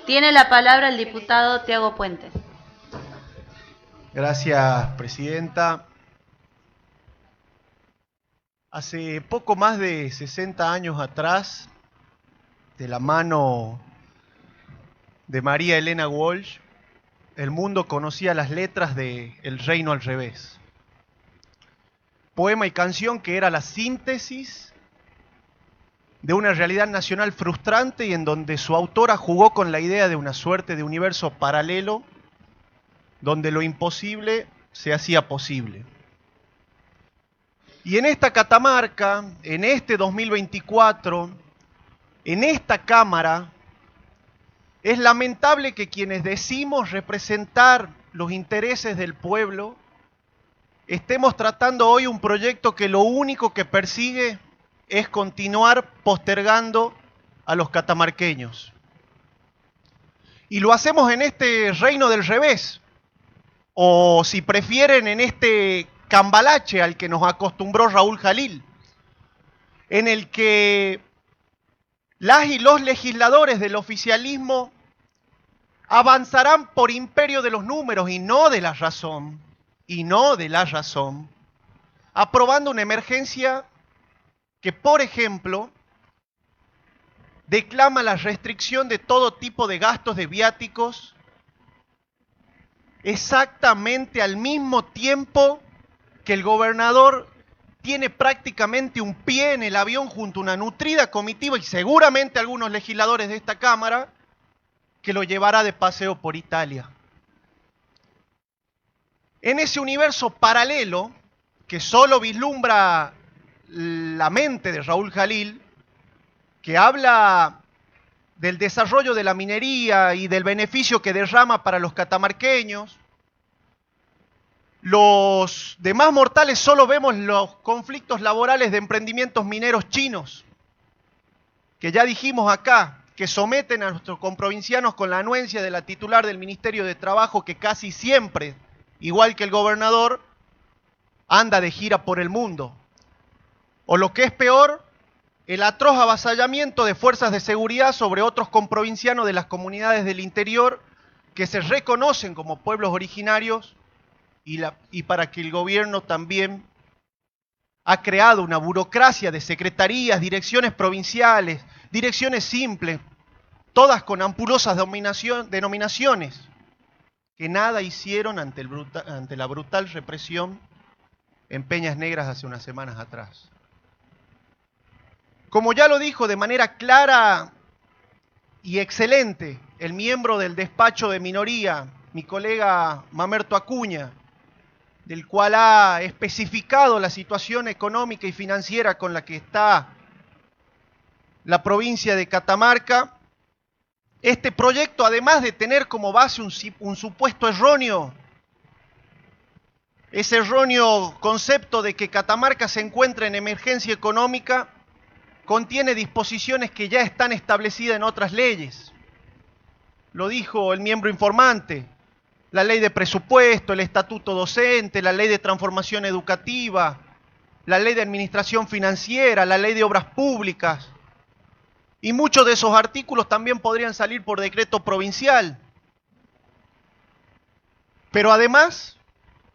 Tiene la palabra el diputado Tiago Puente. Gracias, presidenta. Hace poco más de 60 años atrás, de la mano de María Elena Walsh, el mundo conocía las letras de El Reino al Revés. Poema y canción que era la síntesis de una realidad nacional frustrante y en donde su autora jugó con la idea de una suerte de universo paralelo donde lo imposible se hacía posible. Y en esta Catamarca, en este 2024, en esta Cámara, es lamentable que quienes decimos representar los intereses del pueblo estemos tratando hoy un proyecto que lo único que persigue es continuar postergando a los catamarqueños. Y lo hacemos en este reino del revés, o si prefieren en este cambalache al que nos acostumbró Raúl Jalil, en el que las y los legisladores del oficialismo avanzarán por imperio de los números y no de la razón, aprobando una emergencia que, por ejemplo, declama la restricción de todo tipo de gastos de viáticos exactamente al mismo tiempo que el gobernador tiene prácticamente un pie en el avión junto a una nutrida comitiva y seguramente algunos legisladores de esta Cámara que lo llevará de paseo por Italia. En ese universo paralelo que solo vislumbra la mente de Raúl Jalil, que habla del desarrollo de la minería y del beneficio que derrama para los catamarqueños, los demás mortales solo vemos los conflictos laborales de emprendimientos mineros chinos, que ya dijimos acá, que someten a nuestros comprovincianos con la anuencia de la titular del Ministerio de Trabajo, que casi siempre, igual que el gobernador, anda de gira por el mundo. O lo que es peor, el atroz avasallamiento de fuerzas de seguridad sobre otros comprovincianos de las comunidades del interior que se reconocen como pueblos originarios y para que el gobierno también ha creado una burocracia de secretarías, direcciones provinciales, direcciones simples, todas con ampulosas denominaciones, que nada hicieron ante la brutal represión en Peñas Negras hace unas semanas atrás. Como ya lo dijo de manera clara y excelente el miembro del despacho de minoría, mi colega Mamerto Acuña, del cual ha especificado la situación económica y financiera con la que está la provincia de Catamarca, este proyecto, además de tener como base un supuesto erróneo, ese erróneo concepto de que Catamarca se encuentra en emergencia económica, contiene disposiciones que ya están establecidas en otras leyes. Lo dijo el miembro informante, la ley de presupuesto, el estatuto docente, la ley de transformación educativa, la ley de administración financiera, la ley de obras públicas. Y muchos de esos artículos también podrían salir por decreto provincial. Pero además,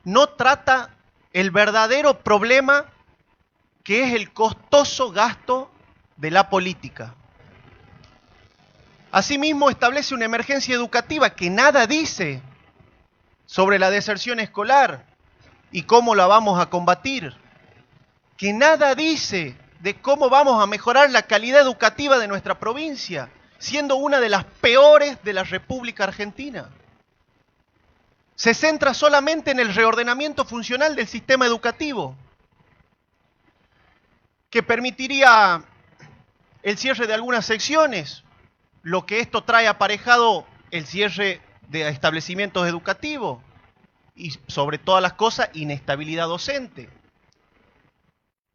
no trata el verdadero problema que es el costoso gasto de la política. Asimismo, establece una emergencia educativa que nada dice sobre la deserción escolar y cómo la vamos a combatir, que nada dice de cómo vamos a mejorar la calidad educativa de nuestra provincia, siendo una de las peores de la República Argentina. Se centra solamente en el reordenamiento funcional del sistema educativo, que permitiría el cierre de algunas secciones, lo que esto trae aparejado el cierre de establecimientos educativos y, sobre todas las cosas, inestabilidad docente.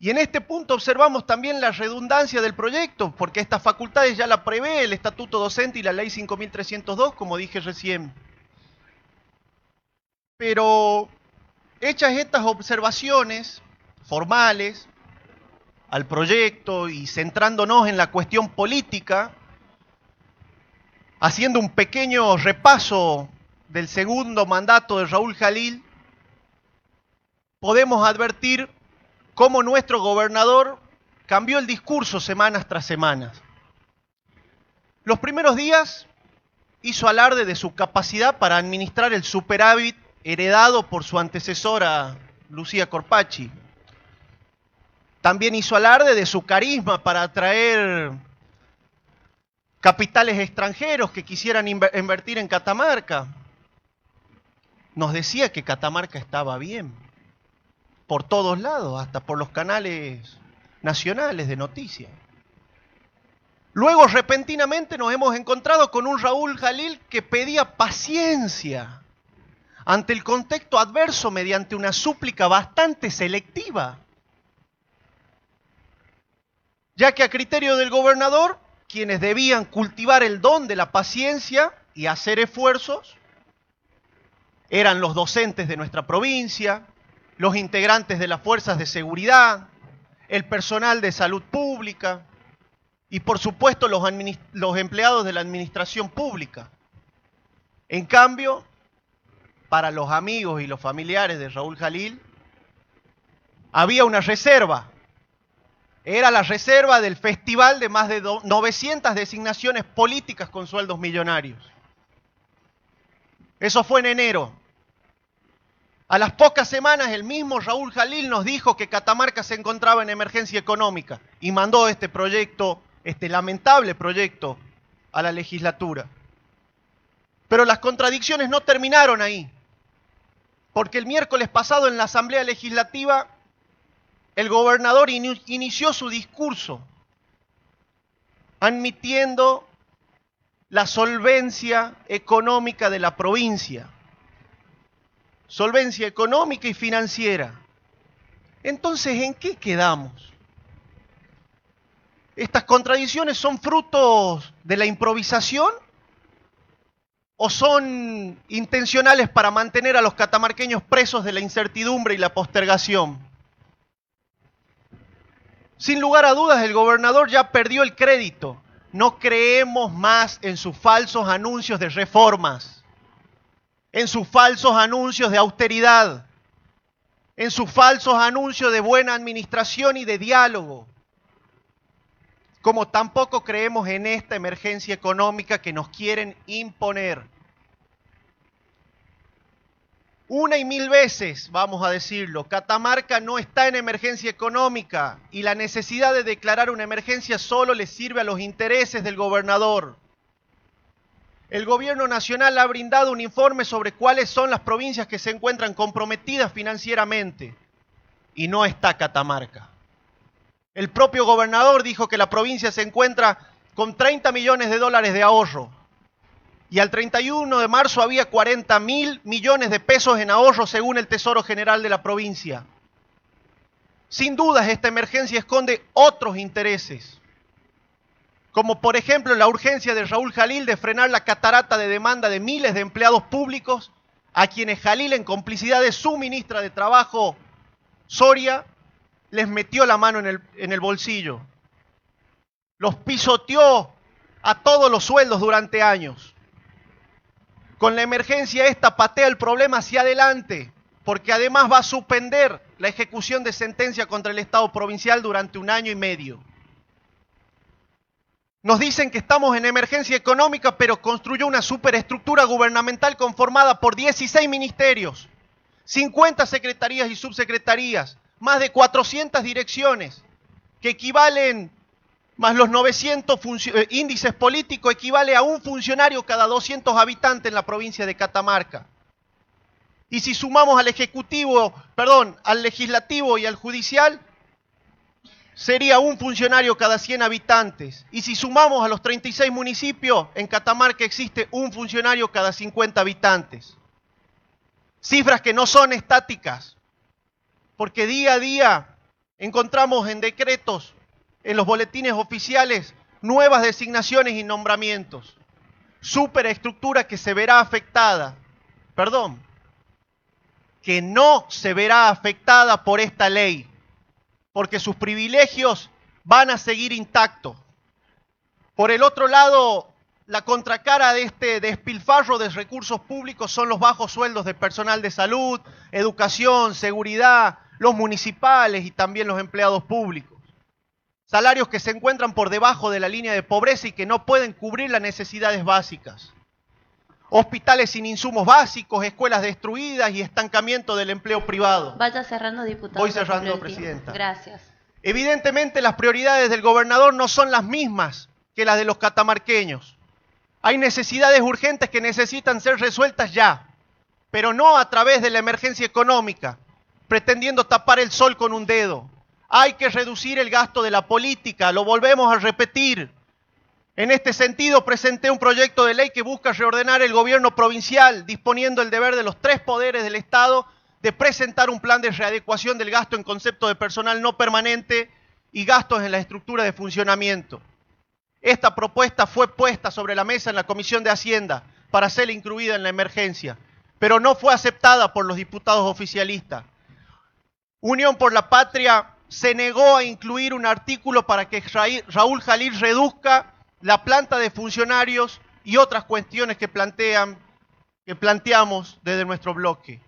Y en este punto observamos también la redundancia del proyecto, porque estas facultades ya la prevé el Estatuto Docente y la Ley 5.302, como dije recién. Pero, hechas estas observaciones formales al proyecto y centrándonos en la cuestión política, haciendo un pequeño repaso del segundo mandato de Raúl Jalil, podemos advertir cómo nuestro gobernador cambió el discurso semanas tras semanas. Los primeros días hizo alarde de su capacidad para administrar el superávit heredado por su antecesora Lucía Corpacci. También hizo alarde de su carisma para atraer capitales extranjeros que quisieran invertir en Catamarca. Nos decía que Catamarca estaba bien, por todos lados, hasta por los canales nacionales de noticias. Luego, repentinamente, nos hemos encontrado con un Raúl Jalil que pedía paciencia ante el contexto adverso mediante una súplica bastante selectiva, ya que a criterio del gobernador, quienes debían cultivar el don de la paciencia y hacer esfuerzos eran los docentes de nuestra provincia, los integrantes de las fuerzas de seguridad, el personal de salud pública y por supuesto los empleados de la administración pública. En cambio, para los amigos y los familiares de Raúl Jalil, había una reserva. Era la reserva del festival de más de 900 designaciones políticas con sueldos millonarios. Eso fue en enero. A las pocas semanas el mismo Raúl Jalil nos dijo que Catamarca se encontraba en emergencia económica y mandó este proyecto, este lamentable proyecto, a la legislatura. Pero las contradicciones no terminaron ahí, porque el miércoles pasado en la Asamblea Legislativa el gobernador inició su discurso admitiendo la solvencia económica de la provincia. Solvencia económica y financiera. Entonces, ¿en qué quedamos? ¿Estas contradicciones son frutos de la improvisación o son intencionales para mantener a los catamarqueños presos de la incertidumbre y la postergación? Sin lugar a dudas, el gobernador ya perdió el crédito. No creemos más en sus falsos anuncios de reformas, en sus falsos anuncios de austeridad, en sus falsos anuncios de buena administración y de diálogo. Como tampoco creemos en esta emergencia económica que nos quieren imponer. Una y mil veces, vamos a decirlo, Catamarca no está en emergencia económica y la necesidad de declarar una emergencia solo le sirve a los intereses del gobernador. El gobierno nacional ha brindado un informe sobre cuáles son las provincias que se encuentran comprometidas financieramente y no está Catamarca. El propio gobernador dijo que la provincia se encuentra con 30 millones de dólares de ahorro. Y al 31 de marzo había 40.000 millones de pesos en ahorro según el Tesoro General de la provincia. Sin dudas, esta emergencia esconde otros intereses, como por ejemplo la urgencia de Raúl Jalil de frenar la catarata de demanda de miles de empleados públicos a quienes Jalil, en complicidad de su ministra de Trabajo, Soria, les metió la mano en el bolsillo. Los pisoteó a todos los sueldos durante años. Con la emergencia esta patea el problema hacia adelante, porque además va a suspender la ejecución de sentencia contra el Estado provincial durante 1 año y medio. Nos dicen que estamos en emergencia económica, pero construyó una superestructura gubernamental conformada por 16 ministerios, 50 secretarías y subsecretarías, más de 400 direcciones, que equivalen, más los 900 índices políticos, equivale a un funcionario cada 200 habitantes en la provincia de Catamarca. Y si sumamos al al legislativo y al judicial, sería un funcionario cada 100 habitantes. Y si sumamos a los 36 municipios, en Catamarca existe un funcionario cada 50 habitantes. Cifras que no son estáticas, porque día a día encontramos en decretos, en los boletines oficiales, nuevas designaciones y nombramientos. Superestructura que se verá afectada, que no se verá afectada por esta ley, porque sus privilegios van a seguir intactos. Por el otro lado, la contracara de este despilfarro de recursos públicos son los bajos sueldos del personal de salud, educación, seguridad, los municipales y también los empleados públicos. Salarios que se encuentran por debajo de la línea de pobreza y que no pueden cubrir las necesidades básicas. Hospitales sin insumos básicos, escuelas destruidas y estancamiento del empleo privado. Vaya cerrando, diputado. Voy cerrando, presidenta. Gracias. Evidentemente las prioridades del gobernador no son las mismas que las de los catamarqueños. Hay necesidades urgentes que necesitan ser resueltas ya, pero no a través de la emergencia económica, pretendiendo tapar el sol con un dedo. Hay que reducir el gasto de la política, lo volvemos a repetir. En este sentido, presenté un proyecto de ley que busca reordenar el gobierno provincial, disponiendo el deber de los 3 poderes del Estado de presentar un plan de readecuación del gasto en concepto de personal no permanente y gastos en la estructura de funcionamiento. Esta propuesta fue puesta sobre la mesa en la Comisión de Hacienda para ser incluida en la emergencia, pero no fue aceptada por los diputados oficialistas. Unión por la Patria se negó a incluir un artículo para que Raúl Jalil reduzca la planta de funcionarios y otras cuestiones que planteamos desde nuestro bloque.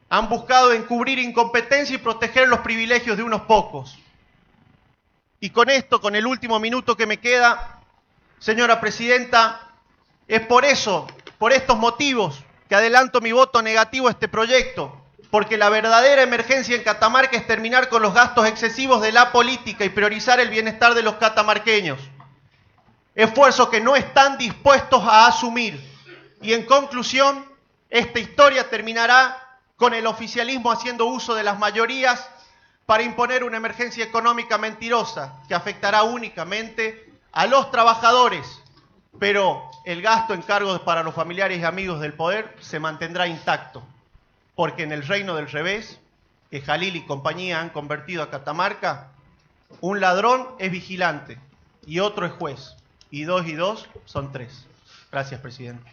Han buscado encubrir incompetencia y proteger los privilegios de unos pocos. Y con esto, con el último minuto que me queda, señora presidenta, es por eso, por estos motivos, que adelanto mi voto negativo a este proyecto, porque la verdadera emergencia en Catamarca es terminar con los gastos excesivos de la política y priorizar el bienestar de los catamarqueños. Esfuerzos que no están dispuestos a asumir. Y en conclusión, esta historia terminará con el oficialismo haciendo uso de las mayorías para imponer una emergencia económica mentirosa que afectará únicamente a los trabajadores, pero el gasto en cargos para los familiares y amigos del poder se mantendrá intacto, porque en el reino del revés, que Jalil y compañía han convertido a Catamarca, un ladrón es vigilante y otro es juez, y 2 y 2 son 3. Gracias, presidente.